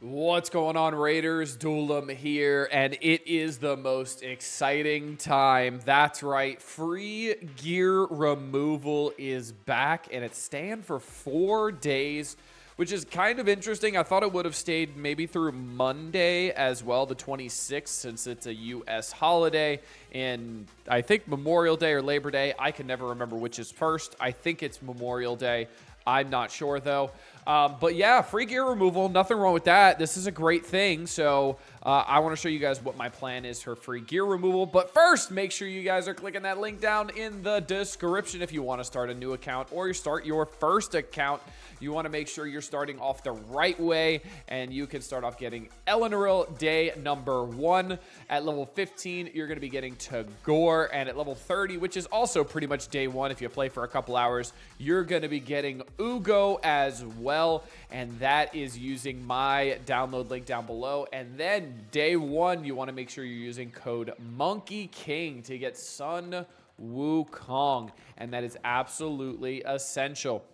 What's going on, Raiders? Duelam here, and it is the most exciting time. That's right, free gear removal is back, and it's staying for 4 days, which is kind of interesting. I thought it would have stayed maybe through Monday as well, the 26th, since it's a U.S. holiday, and I think Memorial Day or Labor Day. I can never remember which is first. I think it's Memorial Day. I'm not sure, though. But yeah, free gear removal, nothing wrong with that. This is a great thing. So I want to show you guys what my plan is for free gear removal. But first, make sure you guys are clicking that link down in the description if you want to start a new account or you start your first account. You want to make sure you're starting off the right way, and you can start off getting Eleanor day number 1. At level 15, you're going to be getting Tagore, and at level 30, which is also pretty much day 1 if you play for a couple hours, you're going to be getting Ugo as well, and that is using my download link down below. And then day 1, you want to make sure you're using code Monkey King to get Sun Wukong, and that is absolutely essential,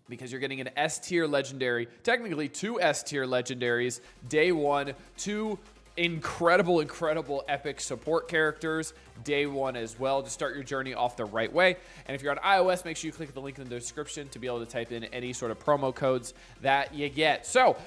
because you're getting an S tier legendary, technically 2 S tier legendaries, day 1, 2 incredible epic support characters, day 1 as well, to start your journey off the right way. And if you're on iOS, make sure you click the link in the description to be able to type in any sort of promo codes that you get. So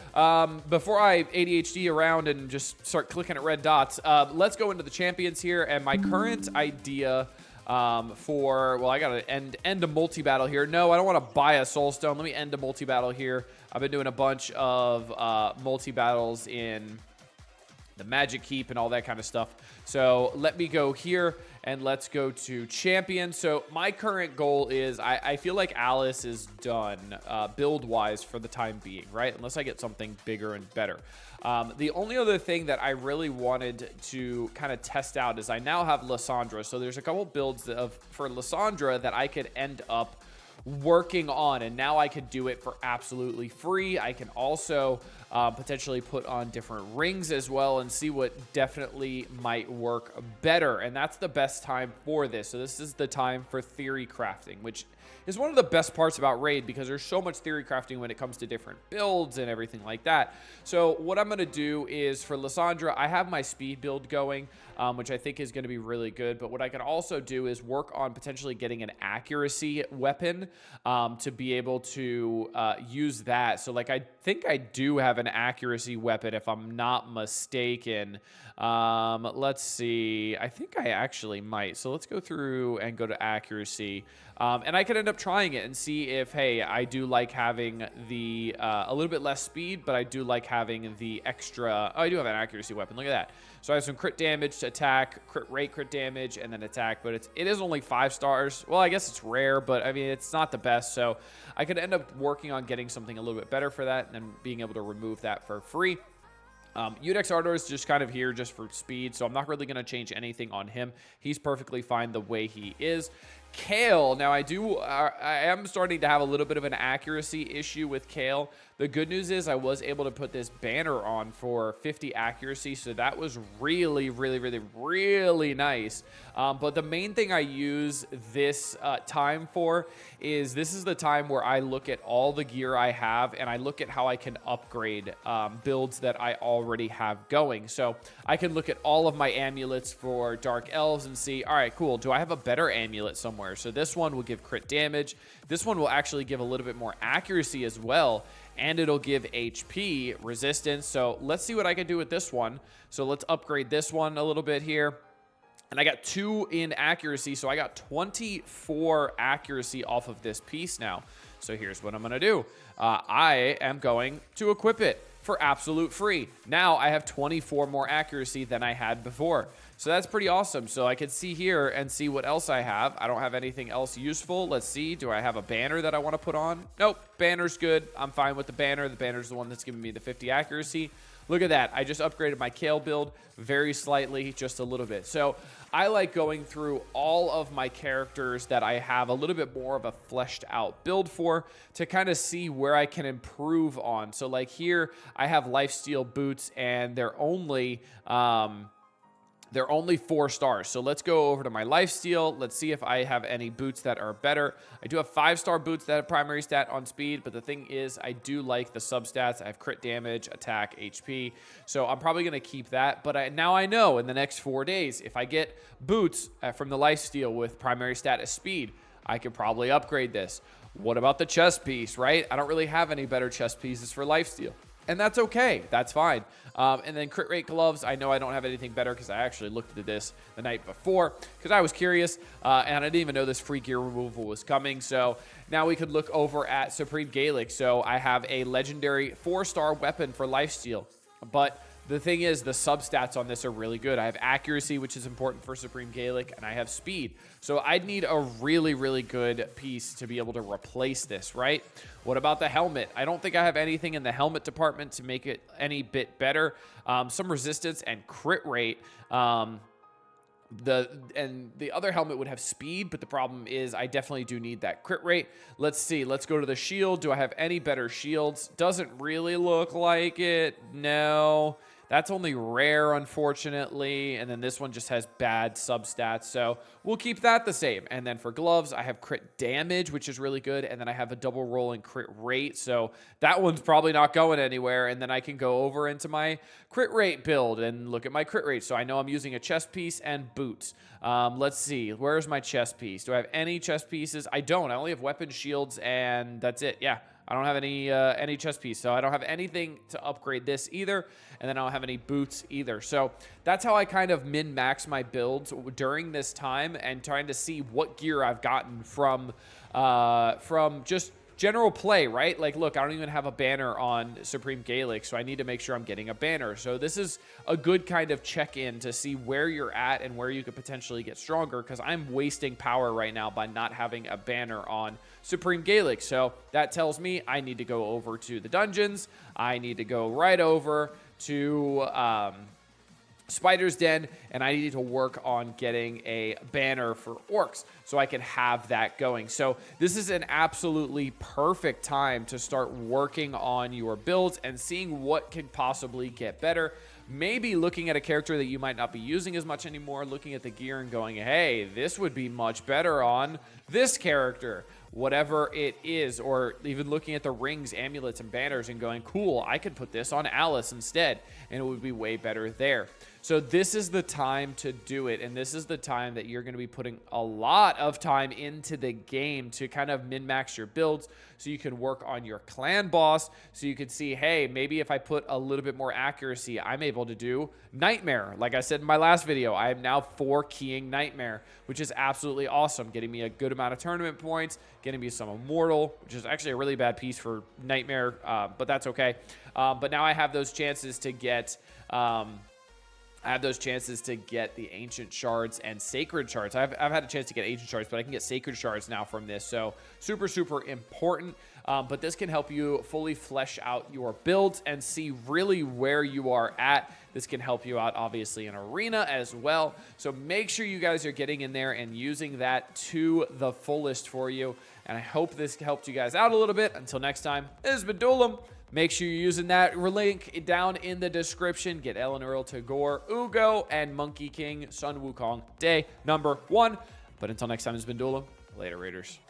before I ADHD around and just start clicking at red dots, let's go into the champions here. And my current idea well, I gotta end a multi-battle here. No, I don't want to buy a soul stone. Let me end a multi-battle here. I've been doing a bunch of multi-battles in the Magic Keep and all that kind of stuff. So let me go here and let's go to champion. So my current goal is I feel like Alice is done build-wise for the time being, right? Unless I get something bigger and better. The only other thing that I really wanted to kind of test out is I now have Lysandra. So there's a couple builds for Lysandra that I could end up working on, and now I could do it for absolutely free. I can also potentially put on different rings as well and see what definitely might work better, and that's the best time for this. So this is the time for theory crafting, which is one of the best parts about Raid, because there's so much theory crafting when it comes to different builds and everything like that. So what I'm going to do is, for Lysandra, I have my speed build going, which I think is going to be really good. But what I can also do is work on potentially getting an accuracy weapon to be able to use that. So like, I think I do have an accuracy weapon, if I'm not mistaken. Let's see. I think I actually might. So let's go through and go to accuracy. And I could end up trying it and see if, hey, I do like having the a little bit less speed, but I do like having the extra. Oh, I do have an accuracy weapon. Look at that. So I have some crit damage to attack, crit rate, crit damage, and then attack. But it is only 5 stars. Well, I guess it's rare, but I mean, it's not the best. So I could end up working on getting something a little bit better for that, and then being able to remove that for free. Udex Ardor is just kind of here just for speed, so I'm not really going to change anything on him. He's perfectly fine the way he is. Kale, now I am starting to have a little bit of an accuracy issue with Kale. The good news is I was able to put this banner on for 50 accuracy, so that was really nice. But the main thing I use this time for is, this is the time where I look at all the gear I have and I look at how I can upgrade builds that I already have going. So I can look at all of my amulets for Dark Elves and see, all right, cool, do I have a better amulet somewhere? So this one will give crit damage. This one will actually give a little bit more accuracy as well, and it'll give HP resistance. So let's see what I can do with this one. So let's upgrade this one a little bit here. And I got 2 in accuracy, so I got 24 accuracy off of this piece now. So here's what I'm going to do. I am going to equip it for absolute free. Now I have 24 more accuracy than I had before. So that's pretty awesome. So I can see here and see what else I have. I don't have anything else useful. Let's see. Do I have a banner that I want to put on? Nope. Banner's good. I'm fine with the banner. The banner's the one that's giving me the 50 accuracy. Look at that. I just upgraded my Kale build very slightly, just a little bit. So I like going through all of my characters that I have a little bit more of a fleshed out build for, to kind of see where I can improve on. So like here, I have Lifesteal boots, and they're only They're only 4 stars. So let's go over to my lifesteal. Let's see if I have any boots that are better. I do have 5-star boots that have primary stat on speed, but the thing is I do like the substats. I have crit damage, attack, HP. So I'm probably going to keep that. But now I know in the next 4 days, if I get boots from the lifesteal with primary stat as speed, I could probably upgrade this. What about the chest piece, right? I don't really have any better chest pieces for lifesteal. And that's okay. That's fine. And then crit rate gloves. I know I don't have anything better because I actually looked at this the night before because I was curious. And I didn't even know this free gear removal was coming. So now we could look over at Supreme Gaelic. So I have a legendary 4-star weapon for lifesteal. But the thing is, the substats on this are really good. I have accuracy, which is important for Supreme Gaelic, and I have speed. So I'd need a really, really good piece to be able to replace this, right? What about the helmet? I don't think I have anything in the helmet department to make it any bit better. Some resistance and crit rate. The other helmet would have speed, but the problem is I definitely do need that crit rate. Let's see. Let's go to the shield. Do I have any better shields? Doesn't really look like it. No. That's only rare, unfortunately. And then this one just has bad substats. So we'll keep that the same. And then for gloves, I have crit damage, which is really good. And then I have a double roll and crit rate. So that one's probably not going anywhere. And then I can go over into my crit rate build and look at my crit rate. So I know I'm using a chest piece and boots. Let's see. Where's my chest piece? Do I have any chest pieces? I don't. I only have weapon shields and that's it. Yeah. I don't have any chest piece, so I don't have anything to upgrade this either, and then I don't have any boots either. So that's how I kind of min-max my builds during this time and trying to see what gear I've gotten from just general play, right? Like, look, I don't even have a banner on Supreme Gaelic, so I need to make sure I'm getting a banner. So this is a good kind of check-in to see where you're at and where you could potentially get stronger, because I'm wasting power right now by not having a banner on Supreme Gaelic. So that tells me I need to go over to the dungeons. I need to go right over to Spider's Den, and I need to work on getting a banner for orcs so I can have that going. So this is an absolutely perfect time to start working on your builds and seeing what can possibly get better. Maybe looking at a character that you might not be using as much anymore, looking at the gear and going, hey, this would be much better on this character, whatever it is, or even looking at the rings, amulets, and banners and going, cool, I could put this on Alice instead, and it would be way better there. So this is the time to do it, and this is the time that you're going to be putting a lot of time into the game to kind of min-max your builds so you can work on your clan boss, so you can see, hey, maybe if I put a little bit more accuracy, I'm able to do Nightmare. Like I said in my last video, I am now 4-keying Nightmare, which is absolutely awesome, getting me a good amount of tournament points, getting me some Immortal, which is actually a really bad piece for Nightmare, but that's okay. But now I have those chances to get... the Ancient Shards and Sacred Shards. I've had a chance to get Ancient Shards, but I can get Sacred Shards now from this. So super, super important. But this can help you fully flesh out your builds and see really where you are at. This can help you out, obviously, in Arena as well. So make sure you guys are getting in there and using that to the fullest for you. And I hope this helped you guys out a little bit. Until next time, this has been Duelim. Make sure you're using that link down in the description. Get Ellen Earl, Tagore, Ugo, and Monkey King Sun Wukong day number 1. But until next time, it's been Duelim. Later, Raiders.